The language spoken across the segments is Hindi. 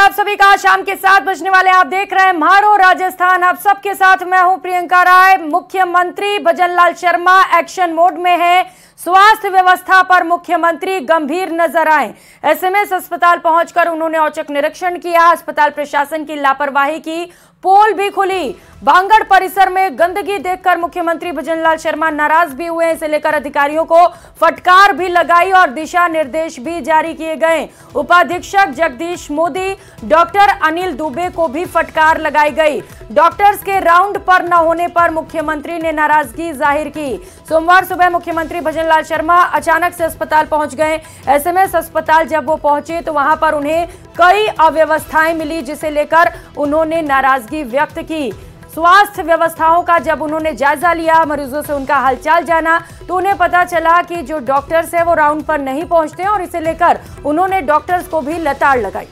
आप सभी का शाम के 7 बजने वाले आप देख रहे हैं म्हारो राजस्थान। आप सबके साथ मैं हूं प्रियंका राय। मुख्यमंत्री भजनलाल शर्मा एक्शन मोड में है। स्वास्थ्य व्यवस्था पर मुख्यमंत्री गंभीर नजर आए। एसएमएस अस्पताल पहुंचकर उन्होंने औचक निरीक्षण किया। अस्पताल प्रशासन की लापरवाही की पोल भी खुली। भांगड़ परिसर में गंदगी देखकर मुख्यमंत्री भजनलाल शर्मा नाराज भी हुए। इसे लेकर अधिकारियों को फटकार भी लगाई और दिशा निर्देश भी जारी किए गए। उपाधीक्षक जगदीश मोदी, डॉक्टर अनिल दुबे को भी फटकार लगाई गई। डॉक्टर्स के राउंड पर न होने पर मुख्यमंत्री ने नाराजगी जाहिर की। सोमवार सुबह मुख्यमंत्री भजनलाल शर्मा अचानक से अस्पताल पहुंच गए। एसएमएस अस्पताल जब वो पहुंचे तो वहां पर उन्हें कई अव्यवस्थाएं मिली, जिसे लेकर उन्होंने नाराजगी व्यक्त की। स्वास्थ्य व्यवस्थाओं का जब उन्होंने जायजा लिया, मरीजों से उनका हालचाल जाना, तो उन्हें पता चला कि जो डॉक्टर्स है वो राउंड पर नहीं पहुंचते और इसे लेकर उन्होंने डॉक्टर्स को भी लताड़ लगाई।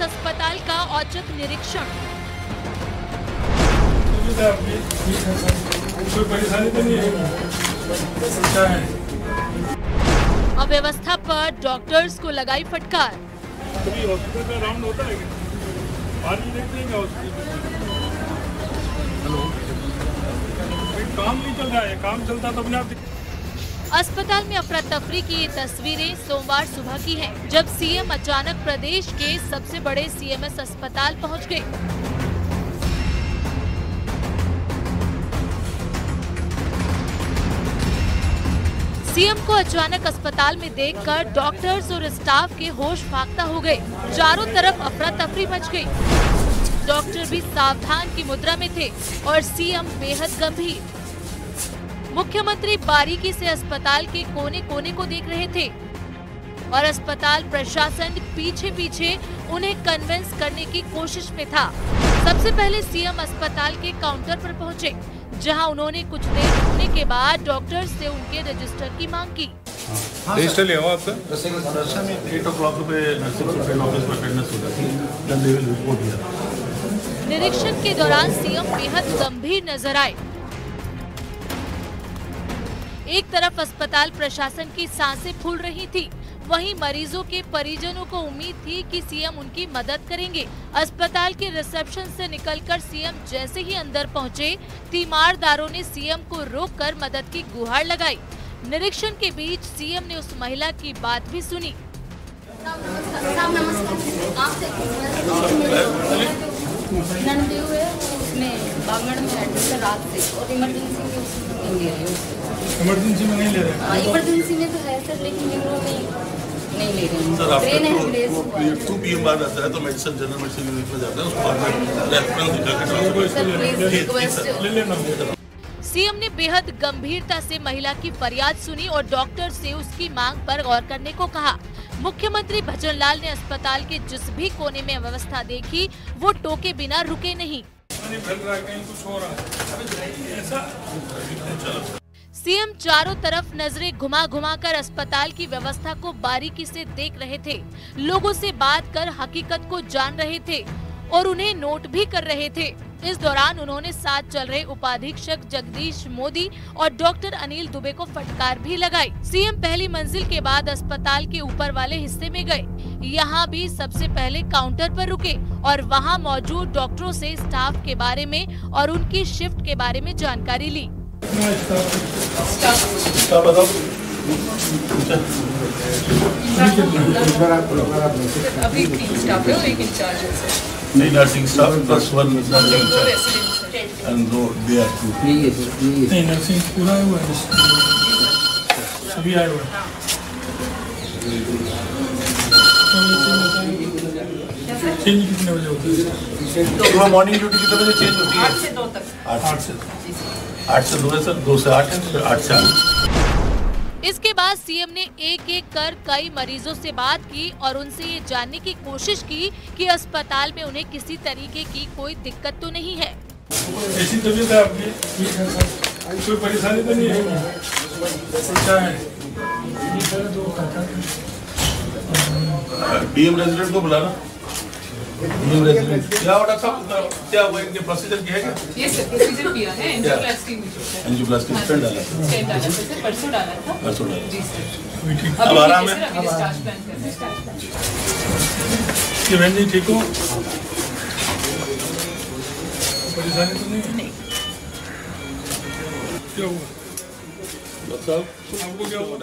अस्पताल का औचक निरीक्षण। कोई परेशानी तो नहीं है। अव्यवस्था पर डॉक्टर्स को लगाई फटकार। हॉस्पिटल का राउंड होता है, पानी देखते हैं काम नहीं चल रहा है। काम चलता तो अपने आप। अस्पताल में अफरा तफरी की ये तस्वीरें सोमवार सुबह की हैं, जब सीएम अचानक प्रदेश के सबसे बड़े सीएमएस अस्पताल पहुंच गए। सीएम को अचानक अस्पताल में देखकर डॉक्टर्स और स्टाफ के होश फाख्ता हो गए। चारों तरफ अफरा तफरी मच गई। डॉक्टर भी सावधान की मुद्रा में थे और सीएम बेहद गंभीर। मुख्यमंत्री बारीकी से अस्पताल के कोने कोने को देख रहे थे और अस्पताल प्रशासन पीछे पीछे उन्हें कन्विंस करने की कोशिश में था। सबसे पहले सीएम अस्पताल के काउंटर पर पहुंचे, जहां उन्होंने कुछ देर रुकने के बाद डॉक्टर से उनके रजिस्टर की मांग की। रजिस्टर ले आओ आपका। 8 o'clock पे नर्सिंग ऑफिस में अटेंडेंस हो जाती है। then they will report here। निरीक्षण के दौरान सीएम बेहद गंभीर नजर आए। एक तरफ अस्पताल प्रशासन की सांसें फूल रही थी, वहीं मरीजों के परिजनों को उम्मीद थी कि सीएम उनकी मदद करेंगे। अस्पताल के रिसेप्शन से निकलकर सीएम जैसे ही अंदर पहुंचे, तीमारदारों ने सीएम को रोककर मदद की गुहार लगाई। निरीक्षण के बीच सीएम ने उस महिला की बात भी सुनी। बांगड़ में एडमिट है रात से और इमरजेंसी में उसको नहीं ले रहे हैं। इमरजेंसी में नहीं ले रहे? इमरजेंसी में तो है सर, लेकिन नहीं ले रहे हैं। सर आपको 2 PM बाद आता है तो मेडिसिन जनरल मेडिसिन यूनिट में जाता है, उसके बाद में रेफरेंस ले लेना। सीएम ने बेहद गंभीरता से महिला की फरियाद सुनी और डॉक्टर से उसकी मांग पर गौर करने को कहा। मुख्यमंत्री भजनलाल ने अस्पताल के जिस भी कोने में व्यवस्था देखी, वो टोके बिना रुके नहीं। कुछ हो रहा है। सीएम चारों तरफ नजरें घुमा घुमा कर अस्पताल की व्यवस्था को बारीकी से देख रहे थे। लोगों से बात कर हकीकत को जान रहे थे और उन्हें नोट भी कर रहे थे। इस दौरान उन्होंने साथ चल रहे उपाधीक्षक जगदीश मोदी और डॉक्टर अनिल दुबे को फटकार भी लगाई। सीएम पहली मंजिल के बाद अस्पताल के ऊपर वाले हिस्से में गए। यहाँ भी सबसे पहले काउंटर पर रुके और वहाँ मौजूद डॉक्टरों से स्टाफ के बारे में और उनकी शिफ्ट के बारे में जानकारी ली। अभी 3 स्टाफ है और 1 इंचार्ज है। नहीं nursing staff plus 1 nursing and दो दे आर 2। नहीं नर्सिंग पूरा हुआ है, सभी आए हुए हैं। चेंज कितने बजे होती है? मॉर्निंग ड्यूटी कितने बजे चेंज होती है? 8 से 2 तक। 8 से 2 है सर, 2 से 8 है, फिर 8 से 8। इसके बाद सीएम ने एक एक कर कई मरीजों से बात की और उनसे ये जानने की कोशिश की कि अस्पताल में उन्हें किसी तरीके की कोई दिक्कत तो नहीं है। ऐसी तबीयत है आपकी? ठीक है सर। कोई परेशानी तो नहीं है? क्या है? डीएम रेजिडेंट को बुलाना। डीएम रेजिडेंट क्या ऑर्डर साहब, क्या हुआ, इनके प्रोसीजर किया है क्या? ये सर प्रोसीजर किया है। एंजियोप्लास्टी स्टेंट डाला था, परसों डाला था। परसों डाला जी सर। अब आराम है। अभी डिस्चार्ज प्लान कर रहे हैं। ये बहन जी ठीक हो? परेशानी तो नहीं? क्या हुआ साहब? आपको क्या हुआ?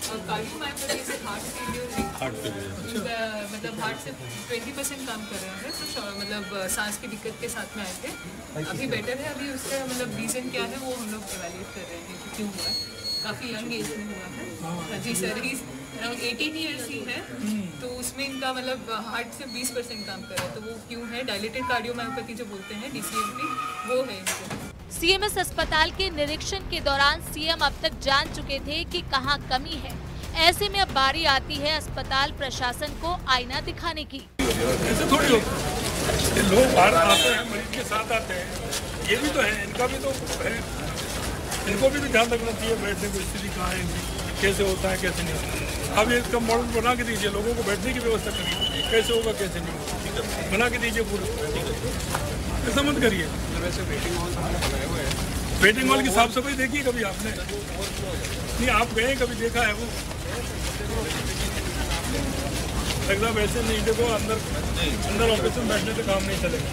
कार्डियोमायोपैथी से हार्ट फेलियर, मतलब हार्ट से 20% काम कर रहे हैं, तो मतलब सांस की दिक्कत के साथ में आए थे। अभी बेटर है। अभी उसका मतलब रीज़न क्या है वो हम लोग एवेल्युएट कर रहे हैं कि क्यों हुआ है। काफ़ी यंग एज में हुआ है। जी सर, अराउंड 18 ईयर्स ही है, तो उसमें इनका मतलब हार्ट से 20% काम कर रहा है। तो वो क्यों है, डायलेटेड कार्डियोमायोपैथी जो बोलते हैं, DCMP, वो है इनको। सीएमएस अस्पताल के निरीक्षण के दौरान सीएम अब तक जान चुके थे कि कहां कमी है। ऐसे में अब बारी आती है अस्पताल प्रशासन को आईना दिखाने की। ऐसे थोड़ी होता है, लोग बाहर आते हैं, मरीज के साथ आते हैं, ये भी तो है, इनका भी तो है, इनको भी ध्यान रखना चाहिए। बैठने की स्थिति कहाँ है इनकी, कैसे होता है कैसे नहीं होता। अब ये इसका मॉडल बना के दीजिए, लोगों को बैठने की व्यवस्था करिए, कैसे होगा कैसे नहीं होगा, बना के दीजिए पूरा। ऐसा मत करिए। वेटिंग हॉल की साफ सफाई देखिए कभी आपने? नहीं, आप गए कभी, देखा है वो? एकदम वैसे नहीं, देखो अंदर ऑपरेशन बैठने से काम नहीं चलेगा।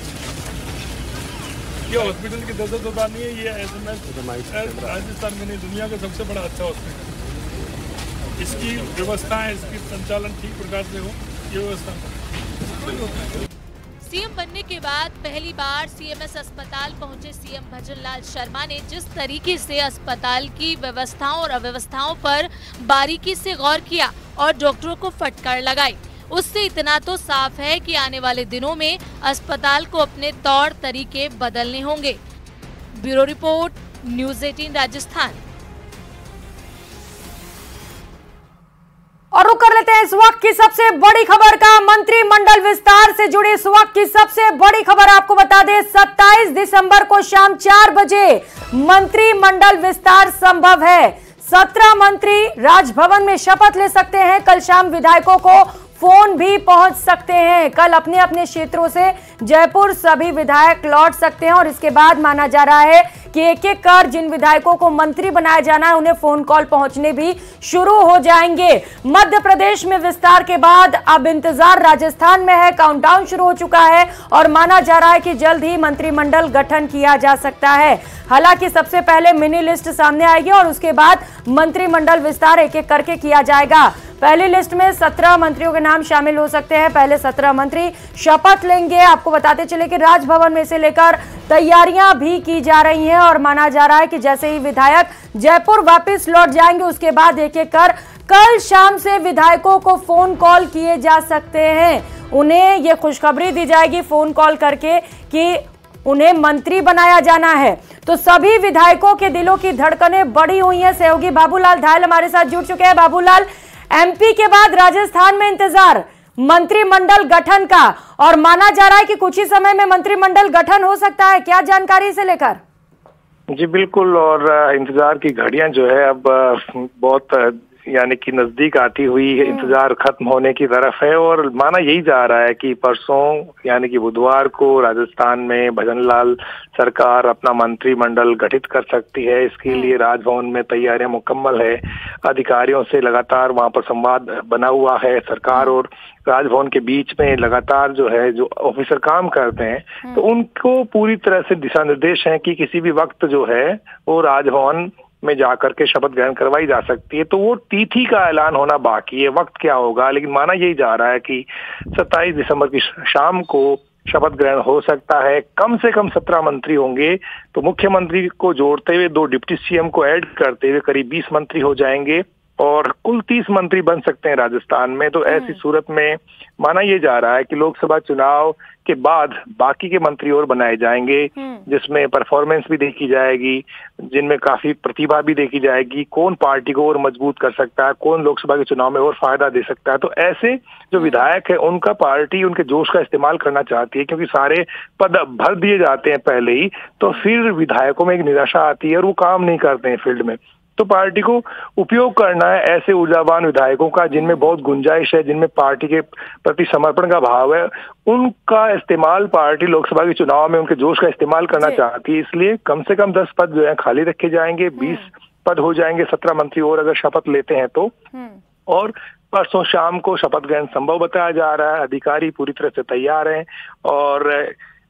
ये हॉस्पिटल की दशा सुधार नहीं है, ये SMS राजस्थान में नहीं, दुनिया का सबसे बड़ा अच्छा हॉस्पिटल। इसकी व्यवस्था है, इसकी संचालन ठीक प्रकार से हो, ये व्यवस्था। सीएम बनने के बाद पहली बार सीएमएस अस्पताल पहुंचे सीएम भजनलाल शर्मा ने जिस तरीके से अस्पताल की व्यवस्थाओं और अव्यवस्थाओं पर बारीकी से गौर किया और डॉक्टरों को फटकार लगाई, उससे इतना तो साफ है कि आने वाले दिनों में अस्पताल को अपने तौर तरीके बदलने होंगे। Bureau report, news 18 Rajasthan. और रुक कर लेते हैं इस वक्त की सबसे बड़ी खबर का। मंत्रिमंडल विस्तार से जुड़ी इस वक्त की सबसे बड़ी खबर आपको बता दें, 27 दिसंबर को शाम 4 बजे मंत्रिमंडल विस्तार संभव है। 17 मंत्री राजभवन में शपथ ले सकते हैं। कल शाम विधायकों को फोन भी पहुंच सकते हैं। कल अपने अपने क्षेत्रों से जयपुर सभी विधायक लौट सकते हैं और इसके बाद माना जा रहा है कि एक एक कर जिन विधायकों को मंत्री बनाया जाना है उन्हें फोन कॉल पहुंचने भी शुरू हो जाएंगे। मध्य प्रदेश में विस्तार के बाद अब इंतजार राजस्थान में है। काउंटडाउन शुरू हो चुका है और माना जा रहा है कि जल्द ही मंत्रिमंडल गठन किया जा सकता है। हालांकि सबसे पहले मिनी लिस्ट सामने आएगी और उसके बाद मंत्रिमंडल विस्तार एक एक करके किया जाएगा। पहली लिस्ट में 17 मंत्रियों के नाम शामिल हो सकते हैं। पहले 17 मंत्री शपथ लेंगे। आपको बताते चले कि राजभवन में से लेकर तैयारियां भी की जा रही हैं और माना जा रहा है कि जैसे ही विधायक जयपुर वापस लौट जाएंगे उसके बाद एक एक कर कल शाम से विधायकों को फोन कॉल किए जा सकते हैं। उन्हें यह खुशखबरी दी जाएगी फोन कॉल करके कि उन्हें मंत्री बनाया जाना है। तो सभी विधायकों के दिलों की धड़कनें बढ़ी हुई हैं। सहयोगी बाबूलाल धायल हमारे साथ जुड़ चुके हैं। बाबूलाल, एमपी के बाद राजस्थान में इंतजार मंत्रिमंडल गठन का और माना जा रहा है कि कुछ ही समय में मंत्रिमंडल गठन हो सकता है, क्या जानकारी से लेकर? जी बिल्कुल, और इंतजार की घड़ियां जो है अब बहुत यानी कि नजदीक आती हुई इंतजार खत्म होने की तरफ है और माना यही जा रहा है कि परसों यानी कि बुधवार को राजस्थान में भजनलाल सरकार अपना मंत्रिमंडल गठित कर सकती है। इसके लिए राजभवन में तैयारियां मुकम्मल है। अधिकारियों से लगातार वहां पर संवाद बना हुआ है। सरकार और राजभवन के बीच में लगातार जो है जो ऑफिसर काम करते हैं तो उनको पूरी तरह से दिशा निर्देश है कि किसी भी वक्त जो है वो राजभवन में जाकर के शपथ ग्रहण करवाई जा सकती है। तो वो तिथि का ऐलान होना बाकी है, वक्त क्या होगा, लेकिन माना यही जा रहा है कि 27 दिसंबर की शाम को शपथ ग्रहण हो सकता है। कम से कम 17 मंत्री होंगे, तो मुख्यमंत्री को जोड़ते हुए 2 डिप्टी सीएम को ऐड करते हुए करीब 20 मंत्री हो जाएंगे और कुल 30 मंत्री बन सकते हैं राजस्थान में। तो ऐसी सूरत में माना ये जा रहा है कि लोकसभा चुनाव के बाद बाकी के मंत्री और बनाए जाएंगे, जिसमें परफॉर्मेंस भी देखी जाएगी, जिनमें काफी प्रतिभा भी देखी जाएगी, कौन पार्टी को और मजबूत कर सकता है, कौन लोकसभा के चुनाव में और फायदा दे सकता है। तो ऐसे जो विधायक है उनका पार्टी उनके जोश का इस्तेमाल करना चाहती है, क्योंकि सारे पद भर दिए जाते हैं पहले ही, तो फिर विधायकों में एक निराशा आती है और वो काम नहीं करते हैं फील्ड में। तो पार्टी को उपयोग करना है ऐसे ऊर्जावान विधायकों का जिनमें बहुत गुंजाइश है, जिनमें पार्टी के प्रति समर्पण का भाव है। उनका इस्तेमाल पार्टी लोकसभा के चुनाव में उनके जोश का इस्तेमाल करना चाहती है, इसलिए कम से कम 10 पद जो है खाली रखे जाएंगे, 20 पद हो जाएंगे, 17 मंत्री और अगर शपथ लेते हैं तो। और परसों शाम को शपथ ग्रहण संभव बताया जा रहा है। अधिकारी पूरी तरह से तैयार हैं और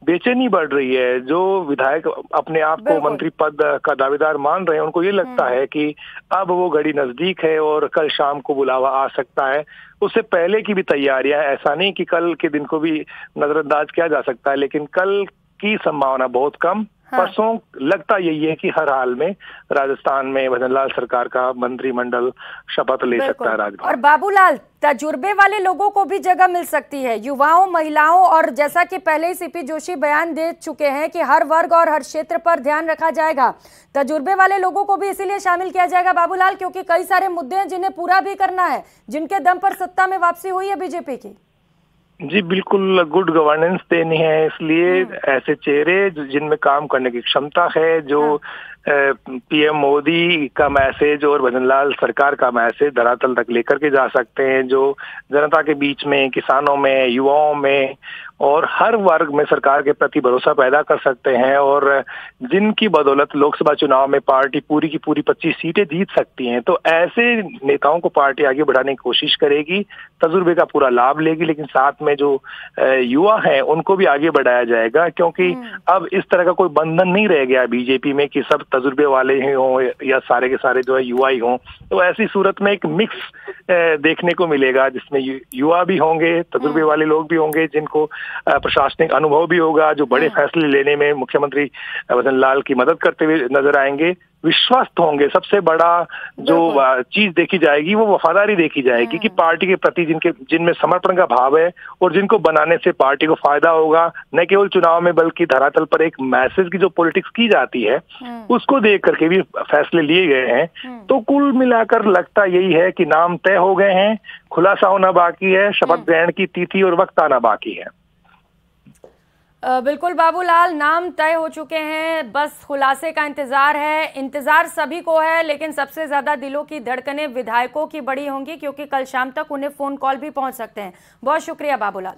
बेचैनी बढ़ रही है। जो विधायक अपने आप को मंत्री पद का दावेदार मान रहे हैं, उनको ये लगता है कि अब वो घड़ी नजदीक है और कल शाम को बुलावा आ सकता है। उससे पहले की भी तैयारियां, ऐसा नहीं कि कल के दिन को भी नजरअंदाज किया जा सकता है, लेकिन कल की संभावना बहुत कम। परसों लगता यही है कि हर हाल में राजस्थान में भजनलाल सरकार का मंत्रिमंडल शपथ ले सकता है राजभवन। और बाबूलाल, तजुर्बे वाले लोगों को भी जगह मिल सकती है, युवाओं, महिलाओं, और जैसा कि पहले ही सीपी जोशी बयान दे चुके हैं कि हर वर्ग और हर क्षेत्र पर ध्यान रखा जाएगा। तजुर्बे वाले लोगों को भी इसीलिए शामिल किया जाएगा बाबूलाल, क्योंकि कई सारे मुद्दे हैं जिन्हें पूरा भी करना है, जिनके दम पर सत्ता में वापसी हुई है बीजेपी की। जी बिल्कुल, गुड गवर्नेंस देनी है, इसलिए ऐसे चेहरे जिनमें काम करने की क्षमता है, जो पीएम मोदी का मैसेज और भजनलाल सरकार का मैसेज धरातल तक लेकर के जा सकते हैं, जो जनता के बीच में, किसानों में, युवाओं में और हर वर्ग में सरकार के प्रति भरोसा पैदा कर सकते हैं और जिनकी बदौलत लोकसभा चुनाव में पार्टी पूरी की पूरी 25 सीटें जीत सकती हैं। तो ऐसे नेताओं को पार्टी आगे बढ़ाने की कोशिश करेगी, तजुर्बे का पूरा लाभ लेगी, लेकिन साथ में जो युवा हैं उनको भी आगे बढ़ाया जाएगा, क्योंकि अब इस तरह का कोई बंधन नहीं रह गया बीजेपी में कि सब तजुर्बे वाले ही हों या सारे के सारे जो है युवा ही हों। तो ऐसी सूरत में एक मिक्स देखने को मिलेगा, जिसमें युवा भी होंगे, तजुर्बे वाले लोग भी होंगे, जिनको प्रशासनिक अनुभव भी होगा, जो बड़े फैसले लेने में मुख्यमंत्री भजनलाल की मदद करते हुए नजर आएंगे, विश्वस्त होंगे। सबसे बड़ा जो चीज देखी जाएगी वो वफादारी देखी जाएगी कि पार्टी के प्रति जिनमें समर्पण का भाव है और जिनको बनाने से पार्टी को फायदा होगा, न केवल चुनाव में बल्कि धरातल पर एक मैसेज की जो पॉलिटिक्स की जाती है उसको देख करके भी फैसले लिए गए हैं। तो कुल मिलाकर लगता यही है कि नाम तय हो गए हैं, खुलासा होना बाकी है, शपथ ग्रहण की तिथि और वक्त आना बाकी है। बिल्कुल बाबूलाल, नाम तय हो चुके हैं, बस खुलासे का इंतजार है। इंतजार सभी को है, लेकिन सबसे ज्यादा दिलों की धड़कनें विधायकों की बड़ी होंगी, क्योंकि कल शाम तक उन्हें फोन कॉल भी पहुंच सकते हैं। बहुत शुक्रिया बाबूलाल।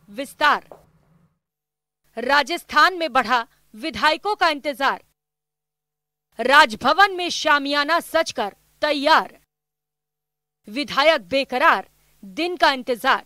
विस्तार। राजस्थान में बढ़ा विधायकों का इंतजार। राजभवन में शामियाना सजकर तैयार। विधायक बेकरार, दिन का इंतजार।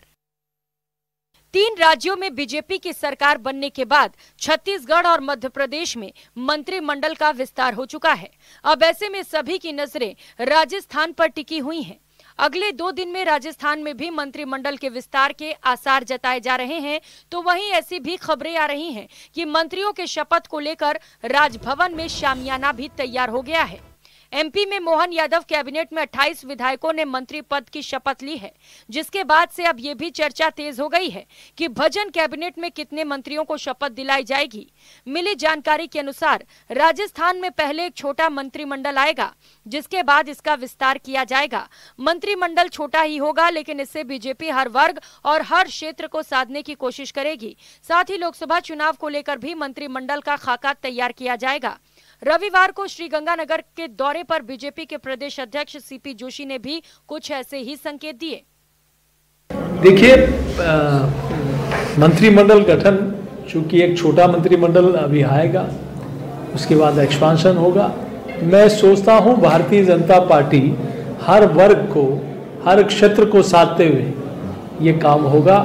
3 राज्यों में बीजेपी की सरकार बनने के बाद छत्तीसगढ़ और मध्य प्रदेश में मंत्रिमंडल का विस्तार हो चुका है। अब ऐसे में सभी की नजरें राजस्थान पर टिकी हुई हैं। अगले 2 दिन में राजस्थान में भी मंत्रिमंडल के विस्तार के आसार जताए जा रहे हैं। तो वहीं ऐसी भी खबरें आ रही हैं कि मंत्रियों के शपथ को लेकर राजभवन में शामियाना भी तैयार हो गया है। एमपी में मोहन यादव कैबिनेट में 28 विधायकों ने मंत्री पद की शपथ ली है, जिसके बाद से अब ये भी चर्चा तेज हो गई है कि भजन कैबिनेट में कितने मंत्रियों को शपथ दिलाई जाएगी। मिली जानकारी के अनुसार राजस्थान में पहले एक छोटा मंत्रिमंडल आएगा, जिसके बाद इसका विस्तार किया जाएगा। मंत्रिमंडल छोटा ही होगा, लेकिन इससे बीजेपी हर वर्ग और हर क्षेत्र को साधने की कोशिश करेगी। साथ ही लोकसभा चुनाव को लेकर भी मंत्रिमंडल का खाका तैयार किया जाएगा। रविवार को श्रीगंगानगर के दौरे पर बीजेपी के प्रदेश अध्यक्ष सीपी जोशी ने भी कुछ ऐसे ही संकेत दिए। देखिए, मंत्रिमंडल गठन, चूंकि एक छोटा मंत्रिमंडल अभी आएगा, उसके बाद एक्सपांशन होगा। मैं सोचता हूं भारतीय जनता पार्टी हर वर्ग को, हर क्षेत्र को साधते हुए ये काम होगा।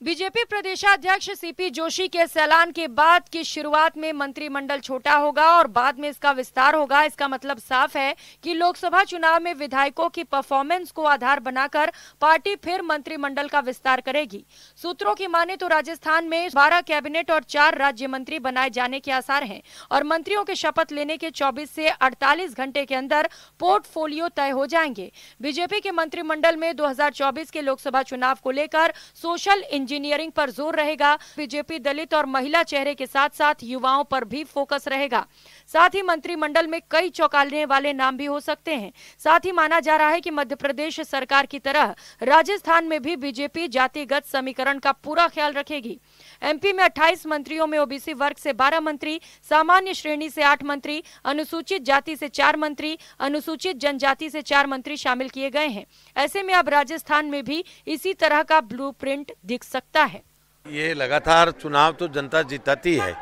बीजेपी प्रदेशाध्यक्ष सीपी जोशी के ऐलान के बाद की शुरुआत में मंत्रिमंडल छोटा होगा और बाद में इसका विस्तार होगा। इसका मतलब साफ है कि लोकसभा चुनाव में विधायकों की परफॉर्मेंस को आधार बनाकर पार्टी फिर मंत्रिमंडल का विस्तार करेगी। सूत्रों की माने तो राजस्थान में 12 कैबिनेट और 4 राज्य मंत्री बनाए जाने के आसार हैं और मंत्रियों के शपथ लेने के 24 से 48 घंटे के अंदर पोर्टफोलियो तय हो जाएंगे। बीजेपी के मंत्रिमंडल में 2024 के लोकसभा चुनाव को लेकर सोशल इंजीनियरिंग पर जोर रहेगा। बीजेपी दलित और महिला चेहरे के साथ साथ युवाओं पर भी फोकस रहेगा। साथ ही मंत्रिमंडल में कई चौंकाने वाले नाम भी हो सकते हैं। साथ ही माना जा रहा है कि मध्य प्रदेश सरकार की तरह राजस्थान में भी बीजेपी जातिगत समीकरण का पूरा ख्याल रखेगी। एमपी में 28 मंत्रियों में ओबीसी वर्ग से 12 मंत्री, सामान्य श्रेणी से 8 मंत्री, अनुसूचित जाति से 4 मंत्री, अनुसूचित जनजाति से 4 मंत्री शामिल किए गए हैं। ऐसे में अब राजस्थान में भी इसी तरह का ब्लूप्रिंट दिख सकता है। ये लगातार चुनाव तो जनता जीतती है।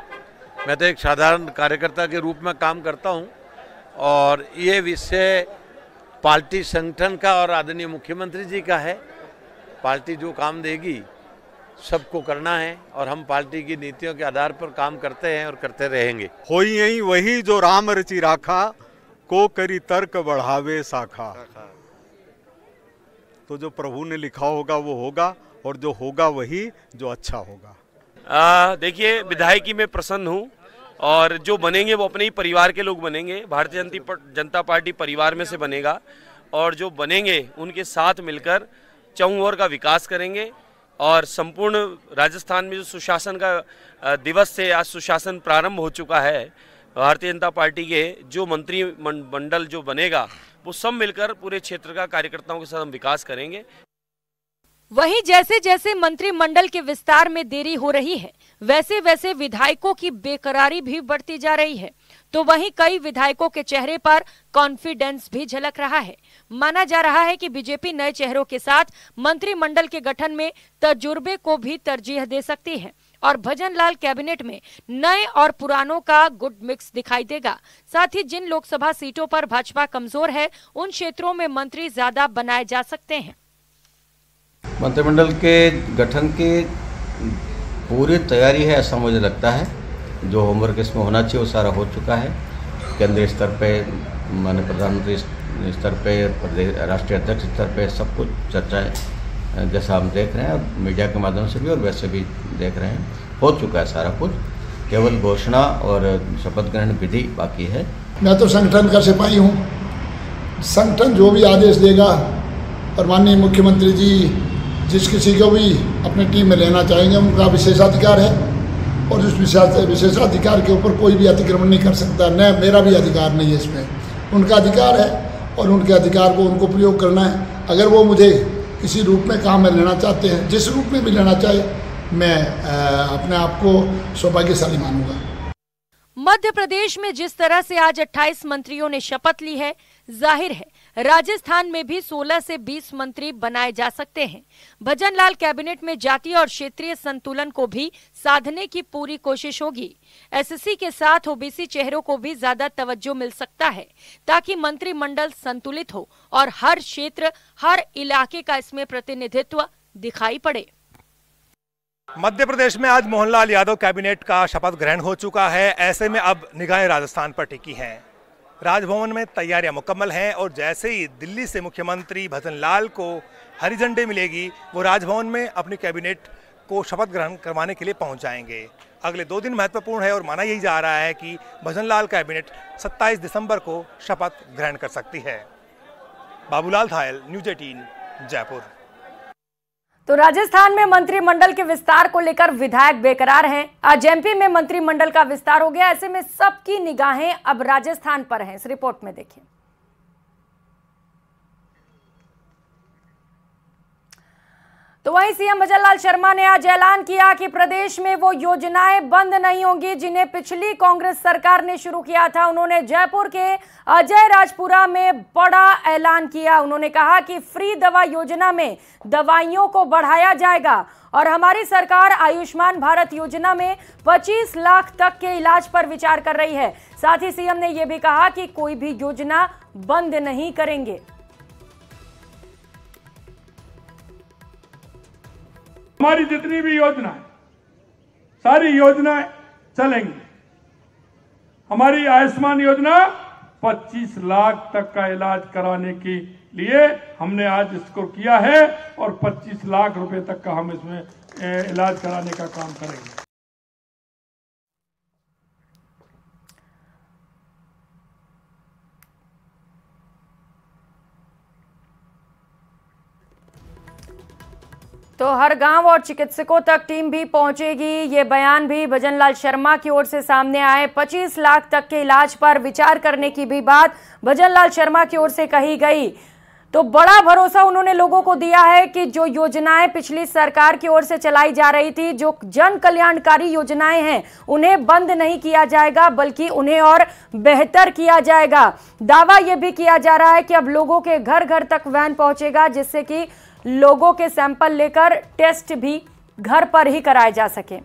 मैं तो एक साधारण कार्यकर्ता के रूप में काम करता हूं और ये विषय पार्टी संगठन का और आदरणीय मुख्यमंत्री जी का है। पार्टी जो काम देगी सबको करना है और हम पार्टी की नीतियों के आधार पर काम करते हैं और करते रहेंगे। होई यही वही जो राम रचि राखा, को करी तर्क बढ़ावे शाखा। तो जो प्रभु ने लिखा होगा वो होगा और जो होगा वही जो अच्छा होगा। देखिए, विधायकी में प्रसन्न हूँ और जो बनेंगे वो अपने ही परिवार के लोग बनेंगे। भारतीय जनता पार्टी परिवार में से बनेगा और जो बनेंगे उनके साथ मिलकर चहुं ओर का विकास करेंगे और संपूर्ण राजस्थान में जो सुशासन का दिवस से आज सुशासन प्रारंभ हो चुका है, भारतीय जनता पार्टी के जो मंत्री मंडल जो बनेगा वो सब मिलकर पूरे क्षेत्र का कार्यकर्ताओं के साथ हम विकास करेंगे। वहीं जैसे जैसे मंत्रिमंडल के विस्तार में देरी हो रही है, वैसे वैसे विधायकों की बेकरारी भी बढ़ती जा रही है। तो वहीं कई विधायकों के चेहरे पर कॉन्फिडेंस भी झलक रहा है। माना जा रहा है कि बीजेपी नए चेहरों के साथ मंत्रिमंडल के गठन में तजुर्बे को भी तरजीह दे सकती है और भजनलाल कैबिनेट में नए और पुरानों का गुड मिक्स दिखाई देगा। साथ ही जिन लोकसभा सीटों पर भाजपा कमजोर है, उन क्षेत्रों में मंत्री ज्यादा बनाए जा सकते हैं। मंत्रिमंडल के गठन की पूरी तैयारी है ऐसा मुझे लगता है। जो होमवर्क इसमें होना चाहिए वो सारा हो चुका है। केंद्रीय स्तर पे, माननीय प्रधानमंत्री स्तर पे, प्रदेश राष्ट्रीय अध्यक्ष स्तर पे सब कुछ चर्चाएं जैसा हम देख रहे हैं और मीडिया के माध्यम से भी और वैसे भी देख रहे हैं, हो चुका है सारा कुछ। केवल घोषणा और शपथ ग्रहण विधि बाकी है। मैं तो संगठन का सिपाही हूँ। संगठन जो भी आदेश देगा और माननीय मुख्यमंत्री जी जिस किसी को भी अपनी टीम में लेना चाहेंगे उनका विशेषाधिकार है और उस विशेषाधिकार के ऊपर कोई भी अतिक्रमण नहीं कर सकता। न मेरा भी अधिकार नहीं है, इसमें उनका अधिकार है और उनके अधिकार को उनको प्रयोग करना है। अगर वो मुझे किसी रूप में काम में लेना चाहते हैं, जिस रूप में भी लेना चाहे, मैं अपने आप को सौभाग्यशाली मानूंगा। मध्य प्रदेश में जिस तरह से आज 28 मंत्रियों ने शपथ ली है, जाहिर है राजस्थान में भी 16 से 20 मंत्री बनाए जा सकते हैं। भजनलाल कैबिनेट में जातीय और क्षेत्रीय संतुलन को भी साधने की पूरी कोशिश होगी। एससी के साथ ओबीसी चेहरों को भी ज्यादा तवज्जो मिल सकता है ताकि मंत्रिमंडल संतुलित हो और हर क्षेत्र, हर इलाके का इसमें प्रतिनिधित्व दिखाई पड़े। मध्य प्रदेश में आज मोहनलाल यादव कैबिनेट का शपथ ग्रहण हो चुका है। ऐसे में अब निगाहें राजस्थान पर टिकी हैं। राजभवन में तैयारियां मुकम्मल हैं और जैसे ही दिल्ली से मुख्यमंत्री भजनलाल को हरी झंडी मिलेगी, वो राजभवन में अपनी कैबिनेट को शपथ ग्रहण करवाने के लिए पहुंच जाएंगे। अगले 2 दिन महत्वपूर्ण है और माना यही जा रहा है कि भजनलाल कैबिनेट 27 दिसंबर को शपथ ग्रहण कर सकती है। बाबूलाल धायल, न्यूज़ 18, जयपुर। तो राजस्थान में मंत्रिमंडल के विस्तार को लेकर विधायक बेकरार हैं। आज एमपी में मंत्रिमंडल का विस्तार हो गया। ऐसे में सबकी निगाहें अब राजस्थान पर हैं। इस रिपोर्ट में देखिए। तो वहीं सीएम भजनलाल शर्मा ने आज ऐलान किया कि प्रदेश में वो योजनाएं बंद नहीं होंगी जिन्हें पिछली कांग्रेस सरकार ने शुरू किया था। उन्होंने जयपुर के अजय राजपुरा में बड़ा ऐलान किया। उन्होंने कहा कि फ्री दवा योजना में दवाइयों को बढ़ाया जाएगा और हमारी सरकार आयुष्मान भारत योजना में 25 लाख तक के इलाज पर विचार कर रही है। साथ ही सीएम ने यह भी कहा कि कोई भी योजना बंद नहीं करेंगे। हमारी जितनी भी योजना है, सारी योजनाएं चलेंगी। हमारी आयुष्मान योजना 25 लाख तक का इलाज कराने के लिए हमने आज इसको किया है और 25 लाख रुपए तक का हम इसमें इलाज कराने का काम करेंगे। तो हर गांव और चिकित्सकों तक टीम भी पहुंचेगी। ये बयान भी भजनलाल शर्मा की ओर से सामने आए। 25 लाख तक के इलाज पर विचार करने की भी बात भजनलाल शर्मा की ओर से कही गई। तो बड़ा भरोसा उन्होंने लोगों को दिया है कि जो योजनाएं पिछली सरकार की ओर से चलाई जा रही थी, जो जन कल्याणकारी योजनाएं हैं, उन्हें बंद नहीं किया जाएगा बल्कि उन्हें और बेहतर किया जाएगा। दावा यह भी किया जा रहा है कि अब लोगों के घर घर तक वैन पहुंचेगा, जिससे कि लोगों के सैंपल लेकर टेस्ट भी घर पर ही कराए जा सके।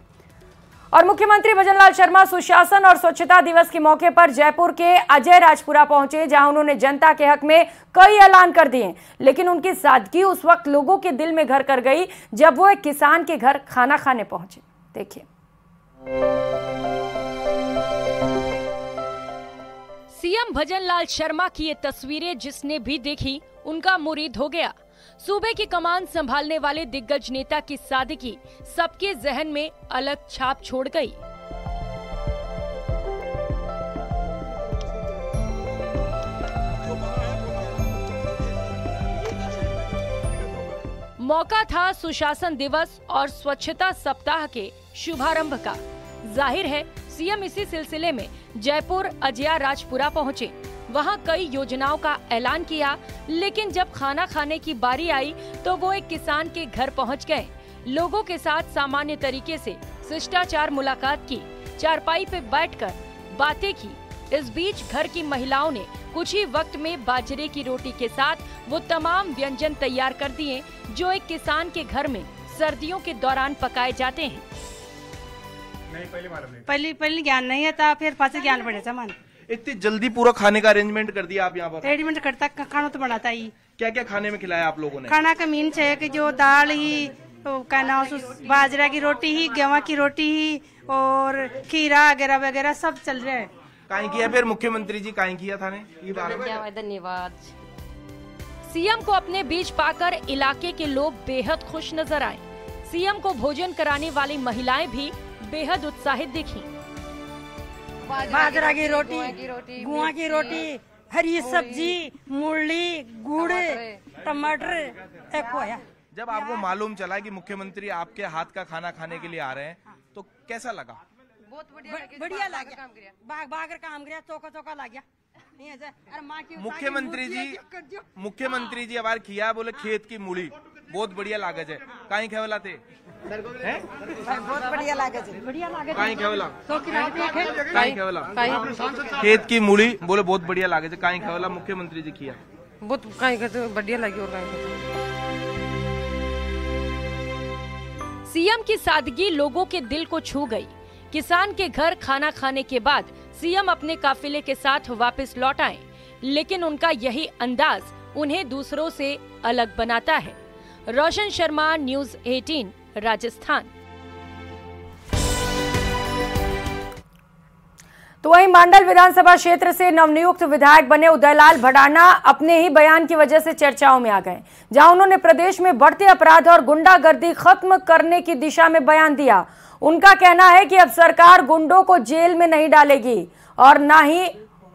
और मुख्यमंत्री भजनलाल शर्मा सुशासन और स्वच्छता दिवस के मौके पर जयपुर के अजय राजपुरा पहुंचे, जहां उन्होंने जनता के हक में कई ऐलान कर दिए, लेकिन उनकी सादगी उस वक्त लोगों के दिल में घर कर गई जब वो एक किसान के घर खाना खाने पहुंचे। देखिए। सीएम भजनलाल शर्मा की ये तस्वीरें जिसने भी देखी उनका मुरीद हो गया। सूबे की कमान संभालने वाले दिग्गज नेता की सादगी सबके जहन में अलग छाप छोड़ गई। मौका था सुशासन दिवस और स्वच्छता सप्ताह के शुभारंभ का। जाहिर है सीएम इसी सिलसिले में जयपुर अजय राजपुरा पहुंचे। वहां कई योजनाओं का ऐलान किया, लेकिन जब खाना खाने की बारी आई तो वो एक किसान के घर पहुंच गए। लोगों के साथ सामान्य तरीके से शिष्टाचार मुलाकात की, चारपाई पे बैठकर बातें की। इस बीच घर की महिलाओं ने कुछ ही वक्त में बाजरे की रोटी के साथ वो तमाम व्यंजन तैयार कर दिए जो एक किसान के घर में सर्दियों के दौरान पकाए जाते हैं। पहले ज्ञान नहीं था, फिर पास ज्ञान बढ़े सामान। इतनी जल्दी पूरा खाने का अरेंजमेंट कर दिया आप यहाँ पर? अरेंजमेंट करता, खाना तो बनाता ही। क्या क्या खाने में खिलाया आप लोगों ने? खाना का मीन है कि जो दाल ही, क्या नाम, बाजरा की रोटी ही, गेहूं की रोटी ही और खीरा वगैरह वगैरह सब चल रहा है। काहे किया फिर मुख्यमंत्री जी, काहे किया था ने? धन्यवाद। सीएम को अपने बीच पाकर इलाके के लोग बेहद खुश नजर आए। सीएम को भोजन कराने वाली महिलाएं भी बेहद उत्साहित दिखी। बाजरा की रोटी, गुआ की रोटी, हरी सब्जी, मूली, गुड़, टमाटर, जब आपको मालूम चला कि मुख्यमंत्री आपके हाथ का खाना खाने के लिए आ रहे हैं तो कैसा लगा? बहुत बढ़िया लगा। बाग काम गया, चौका लग गया। मुख्यमंत्री जी अबार खिया बोले खेत की मूली बहुत बढ़िया लागत है। काई खेवला थे? बहुत बढ़िया लागत है। काई खेवला? काई खेवला? खेत की मूली बोले बहुत बढ़िया लागत है। काई खेवला मुख्यमंत्री जी खिया? बहुत बढ़िया लगी। और सीएम की सादगी लोगों के दिल को छू गई। किसान के घर खाना खाने के बाद सीएम अपने काफिले के साथ वापस लौट आए, लेकिन उनका यही अंदाज उन्हें दूसरों से अलग बनाता है। रोशन शर्मा, न्यूज़ 18, राजस्थान। तो वहीं मांडल विधानसभा क्षेत्र से नवनियुक्त विधायक बने उदयलाल भडाना अपने ही बयान की वजह से चर्चाओं में आ गए, जहां उन्होंने प्रदेश में बढ़ते अपराध और गुंडागर्दी खत्म करने की दिशा में बयान दिया। उनका कहना है कि अब सरकार गुंडों को जेल में नहीं डालेगी और ना ही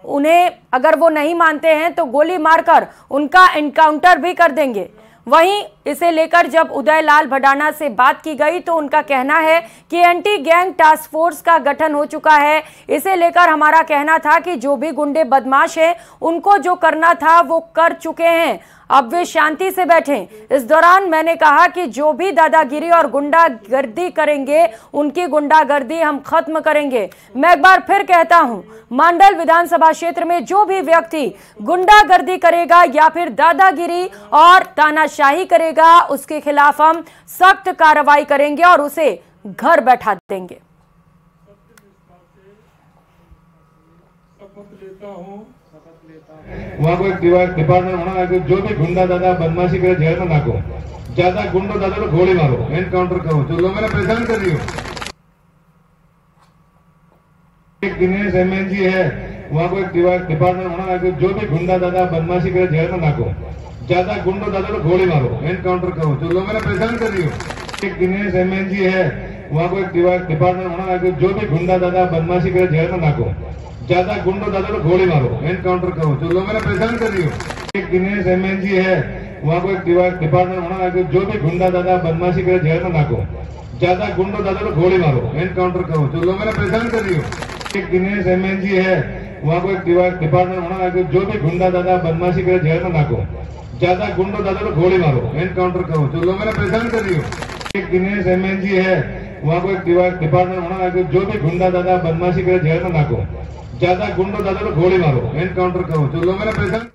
उन्हें, अगर वो नहीं मानते हैं तो गोली मारकर उनका एनकाउंटर भी कर देंगे। वहीं इसे लेकर जब उदयलाल भडाना से बात की गई तो उनका कहना है कि एंटी गैंग टास्क फोर्स का गठन हो चुका है। इसे लेकर हमारा कहना था कि जो भी गुंडे बदमाश हैं उनको जो करना था वो कर चुके हैं, अब वे शांति से बैठें। इस दौरान मैंने कहा कि जो भी दादागिरी और गुंडागर्दी करेंगे उनकी गुंडागर्दी हम खत्म करेंगे। मैं एक बार फिर कहता हूं, मांडल विधानसभा क्षेत्र में जो भी व्यक्ति गुंडागर्दी करेगा या फिर दादागिरी और तानाशाही करेगा, उसके खिलाफ हम सख्त कार्रवाई करेंगे और उसे घर बैठा देंगे। वहाँ को एक डिपार्टमेंट होना है, जो भी गुंडा दादा बदमाशी करे जेल में नाको, ज्यादा गुंडो दादा को गोली मारो, एनकाउंटर करो। जो लोग मैंने परेशान कर रही हो, एक दिनेश एमएनजी है, वहाँ को एक डिपार्टमेंट होना है, जो भी गुंडा दादा बदमाशी करे जेल में नाको, ज्यादा गुंडो दादा को गोली मारो, एनकाउंटर करो। जो लोग मैंने परेशान कर रही हो, एक दिनेश एमएनजी है, वहाँ को एक डिपार्टमेंट होना है, जो भी गुंडा दादा बदमाशी करे जेल में नाको, ज्यादा गुंडो दादा को गोली मारो, एनकाउंटर करो। जो लोग मैंने परेशान कर रही हो, एक दिनेश एमएनजी है, वहाँ को एक डिपार्टमेंट होना है, जो भी गुंडा दादा बदमाशी करे जेल में नाको, ज्यादा गुंडो दादा को गोली मारो, एनकाउंटर करो, जो लोगों ने परेशान कर रही हो। एक दिनेश MNG है, वहाँ को एक डिपार्टमेंट होना है, जो भी गुंडा दादा बदमाशी करे जेल में नाको, ज्यादा गुंडो दादा को गोली मारो, एनकाउंटर करो, जो लोगों ने परेशान कर रही हो। एक दिनेश MNG है, वहाँ को एक डिपार्टमेंट होना है, जो भी गुंडा दादा बदमाशी करे जेल में नाको, ज्यादा गुंडो दादा को गोली मारो, एनकाउंटर करो, जो लोगों ने परेशान।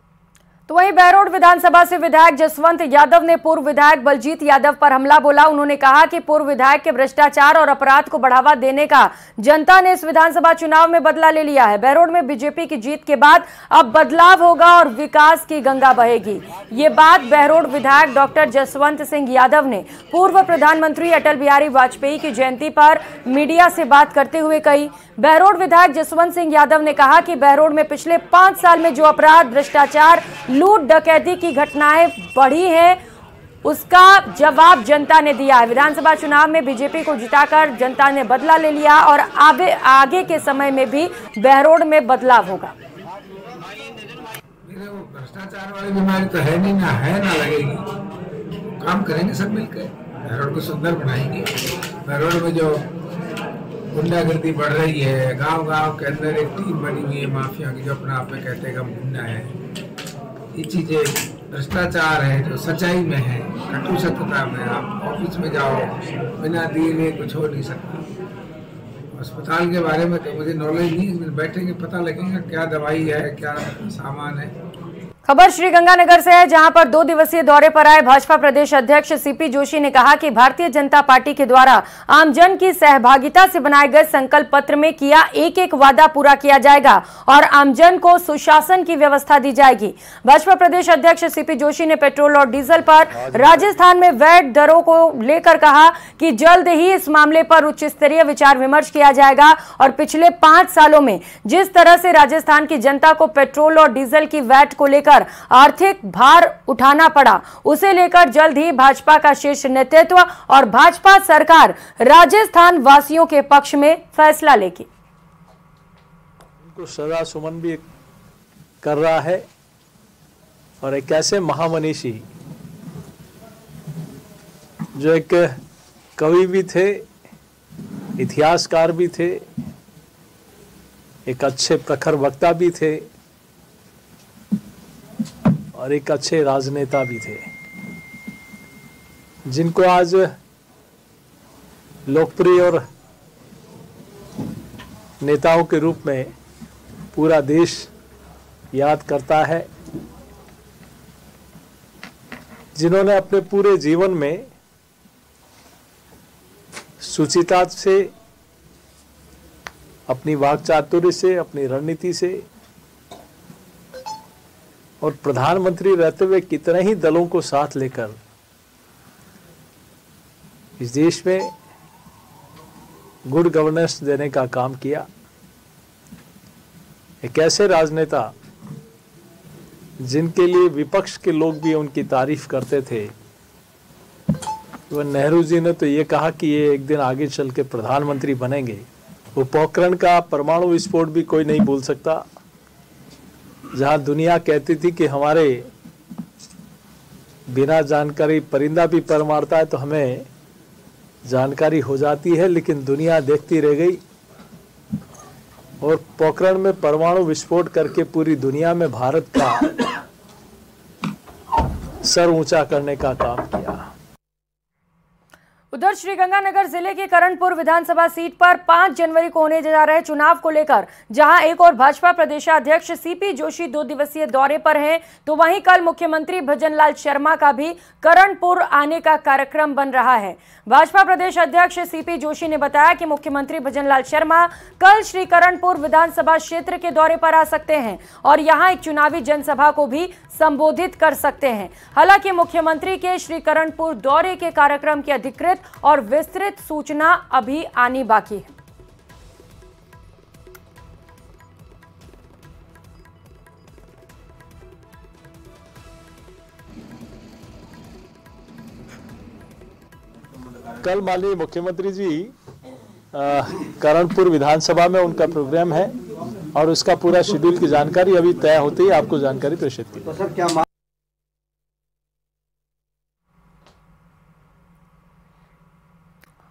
तो वहीं बहरोड विधानसभा से विधायक जसवंत यादव ने पूर्व विधायक बलजीत यादव पर हमला बोला। उन्होंने कहा कि पूर्व विधायक के भ्रष्टाचार और अपराध को बढ़ावा देने का जनता ने इस विधानसभा चुनाव में बदला ले लिया है। बहरोड में बीजेपी की जीत के बाद अब बदलाव होगा और विकास की गंगा बहेगी। ये बात बहरोड विधायक डॉक्टर जसवंत सिंह यादव ने पूर्व प्रधानमंत्री अटल बिहारी वाजपेयी की जयंती पर मीडिया से बात करते हुए कही। बहरोड विधायक जसवंत सिंह यादव ने कहा कि बहरोड में पिछले 5 साल में जो अपराध, भ्रष्टाचार, लूट डकैती की घटनाएं बढ़ी हैं, उसका जवाब जनता ने दिया है। विधानसभा चुनाव में बीजेपी को जिताकर जनता ने बदला ले लिया और आगे के समय में भी बहरोड में बदलाव होगा। भ्रष्टाचार वाली बीमारी तो है नहीं, ना है ना लगेगी। काम करेंगे सब मिलकर, बहरोड को सुंदर बनाएंगे। बहरोड में जो गुंडागर्दी बढ़ रही है, गांव-गांव के अंदर एक टीम बनी हुई है माफिया की, जो अपना आप में कहते हैं हम गुंडा है, ये चीजें भ्रष्टाचार है जो सच्चाई में है, कटु सत्यता में। आप ऑफिस में जाओ, बिना दिए हुए कुछ हो नहीं सकता। अस्पताल के बारे में तो मुझे नॉलेज नहीं, बैठेंगे पता लगेगा क्या दवाई है, क्या सामान है। खबर श्रीगंगानगर से है, जहां पर 2 दिवसीय दौरे पर आए भाजपा प्रदेश अध्यक्ष सीपी जोशी ने कहा कि भारतीय जनता पार्टी के द्वारा आमजन की सहभागिता से बनाए गए संकल्प पत्र में किया एक वादा पूरा किया जाएगा और आमजन को सुशासन की व्यवस्था दी जाएगी। भाजपा प्रदेश अध्यक्ष सीपी जोशी ने पेट्रोल और डीजल पर राजस्थान में वैट दरों को लेकर कहा कि जल्द ही इस मामले पर उच्च स्तरीय विचार विमर्श किया जाएगा और पिछले 5 सालों में जिस तरह से राजस्थान की जनता को पेट्रोल और डीजल की वैट को लेकर आर्थिक भार उठाना पड़ा, उसे लेकर जल्द ही भाजपा का शीर्ष नेतृत्व और भाजपा सरकार राजस्थान वासियों के पक्ष में फैसला लेगी। उनको सदा सुमन भी कर रहा है और एक ऐसे महामनीषी जो एक कवि भी थे, इतिहासकार भी थे, एक अच्छे प्रखर वक्ता भी थे और एक अच्छे राजनेता भी थे, जिनको आज लोकप्रिय और नेताओं के रूप में पूरा देश याद करता है, जिन्होंने अपने पूरे जीवन में सुचिता से, अपनी वाक्चातुर्य से, अपनी रणनीति से और प्रधानमंत्री रहते हुए कितने ही दलों को साथ लेकर इस देश में गुड गवर्नेंस देने का काम किया। एक ऐसे राजनेता जिनके लिए विपक्ष के लोग भी उनकी तारीफ करते थे। वह नेहरू जी ने तो ये कहा कि ये एक दिन आगे चल के प्रधानमंत्री बनेंगे। वो पोखरण का परमाणु विस्फोट भी कोई नहीं भूल सकता, जहां दुनिया कहती थी कि हमारे बिना जानकारी परिंदा भी पर मारता है तो हमें जानकारी हो जाती है, लेकिन दुनिया देखती रह गई और पोखरण में परमाणु विस्फोट करके पूरी दुनिया में भारत का सर ऊंचा करने का काम किया। उधर श्रीगंगानगर जिले के करणपुर विधानसभा सीट पर 5 जनवरी को होने जा रहे चुनाव को लेकर जहां एक और भाजपा प्रदेशाध्यक्ष सीपी जोशी 2 दिवसीय दौरे पर हैं, तो वहीं कल मुख्यमंत्री भजनलाल शर्मा का भी करणपुर आने का कार्यक्रम बन रहा है। भाजपा प्रदेश अध्यक्ष सीपी जोशी ने बताया कि मुख्यमंत्री भजनलाल शर्मा कल श्री करणपुर विधानसभा क्षेत्र के दौरे पर आ सकते हैं और यहां एक चुनावी जनसभा को भी संबोधित कर सकते हैं। हालांकि मुख्यमंत्री के श्री करणपुर दौरे के कार्यक्रम की अधिकृत और विस्तृत सूचना अभी आनी बाकी है। कल माननीय मुख्यमंत्री जी करणपुर विधानसभा में उनका प्रोग्राम है और उसका पूरा शेड्यूल की जानकारी अभी तय होती है आपको जानकारी प्रेषित की।